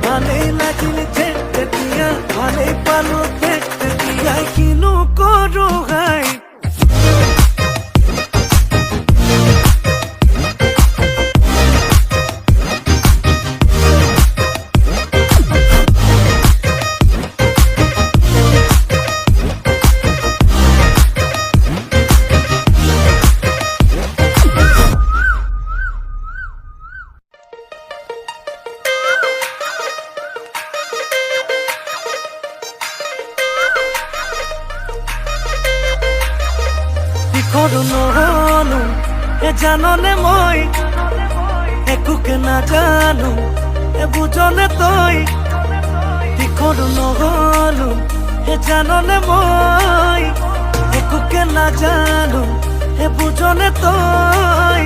ভালে লাগিলে দেখতে দিয়া ভালে পালো দেখতে দিয়া কিনো করো হাই নহলো এ জাননে মই একোকে নাজানো এ বুঝনে তই দিখৰো নহলো এ জাননে মই একোকে নাজানো এ বুঝনে তই